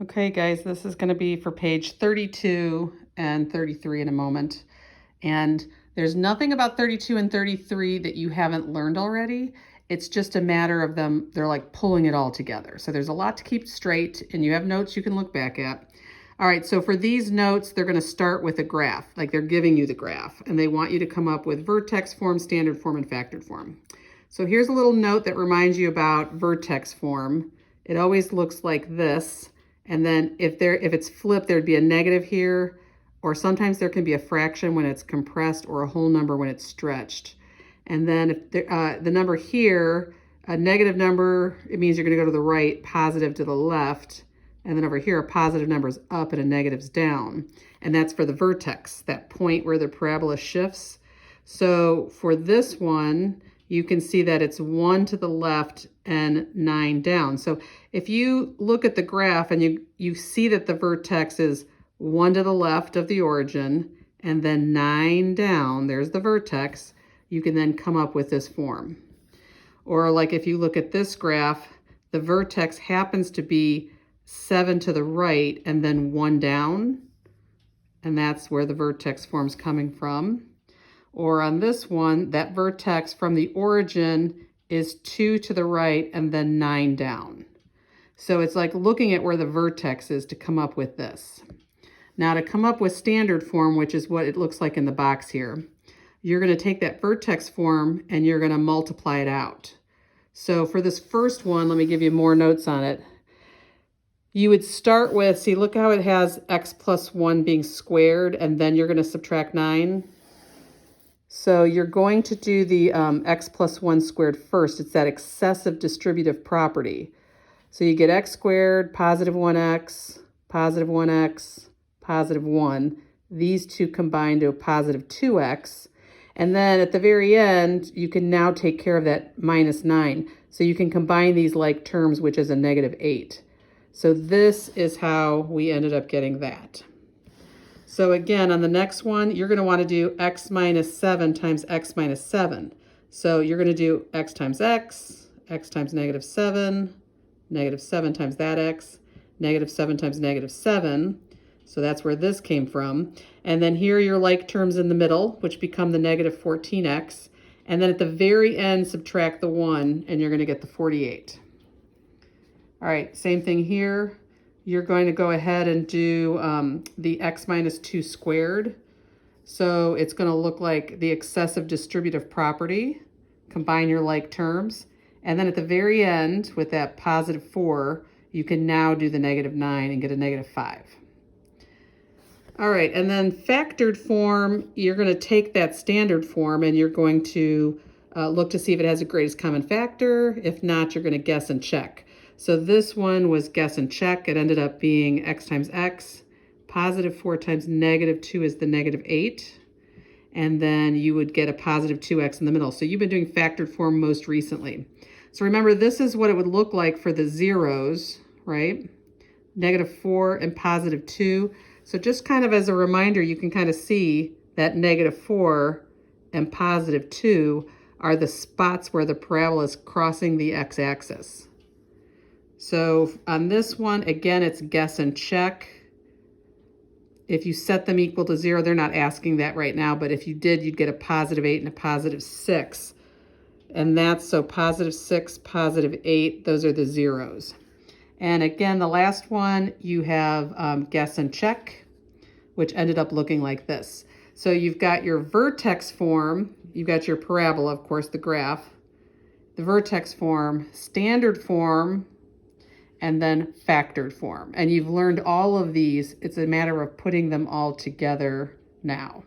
Okay, guys, this is going to be for page 32 and 33 in a moment. And there's nothing about 32 and 33 that you haven't learned already. It's just a matter of them, they're like pulling it all together. So there's a lot to keep straight, and you have notes you can look back at. All right, so for these notes, they're going to start with a graph, like they're giving you the graph, and they want you to come up with vertex form, standard form, and factored form. So here's a little note that reminds you about vertex form. It always looks like this. And then if it's flipped, there'd be a negative here, or sometimes there can be a fraction when it's compressed or a whole number when it's stretched. And then if the number here, a negative number, it means you're going to go to the right, positive to the left. And then over here, a positive number is up and a negative's down. And that's for the vertex, that point where the parabola shifts. So for this one, you can see that it's 1 to the left and 9 down. So if you look at the graph and you see that the vertex is 1 to the left of the origin and then 9 down, there's the vertex, you can then come up with this form. Or like if you look at this graph, the vertex happens to be 7 to the right and then 1 down, and that's where the vertex form's coming from. Or on this one, that vertex from the origin is 2 to the right and then 9 down. So it's like looking at where the vertex is to come up with this. Now to come up with standard form, which is what it looks like in the box here, you're going to take that vertex form and you're going to multiply it out. So for this first one, let me give you more notes on it. You would start with, see, look how it has x plus 1 being squared, and then you're going to subtract 9. So you're going to do the x plus 1 squared first. It's that excessive distributive property. So you get x squared, positive 1x, positive 1x, positive 1. These two combine to a positive 2x. And then at the very end, you can now take care of that minus 9. So you can combine these like terms, which is a negative 8. So this is how we ended up getting that. So again, on the next one, you're going to want to do x minus 7 times x minus 7. So you're going to do x times x times negative 7 times that x, negative 7 times negative 7. So that's where this came from. And then here are your like terms in the middle, which become the negative 14x. And then at the very end, subtract the 1, and you're going to get the 48. All right, same thing here. You're going to go ahead and do the x minus 2 squared. So it's going to look like the excessive distributive property. Combine your like terms. And then at the very end, with that positive 4, you can now do the negative 9 and get a negative 5. All right, and then factored form, you're going to take that standard form and you're going to look to see if it has a greatest common factor. If not, you're going to guess and check. So this one was guess and check. It ended up being x times x. Positive 4 times negative 2 is the negative 8. And then you would get a positive 2x in the middle. So you've been doing factored form most recently. So remember, this is what it would look like for the zeros, right? Negative 4 and positive 2. So just kind of as a reminder, you can kind of see that negative 4 and positive 2 are the spots where the parabola is crossing the x-axis. So on this one, again, it's guess and check. If you set them equal to 0, they're not asking that right now, but if you did, you'd get a positive 8 and a positive 6. And that's so positive 6, positive 8, those are the zeros. And again, the last one, you have guess and check, which ended up looking like this. So you've got your vertex form, you've got your parabola, of course, the graph, the vertex form, standard form, and then factored form. And you've learned all of these. It's a matter of putting them all together now.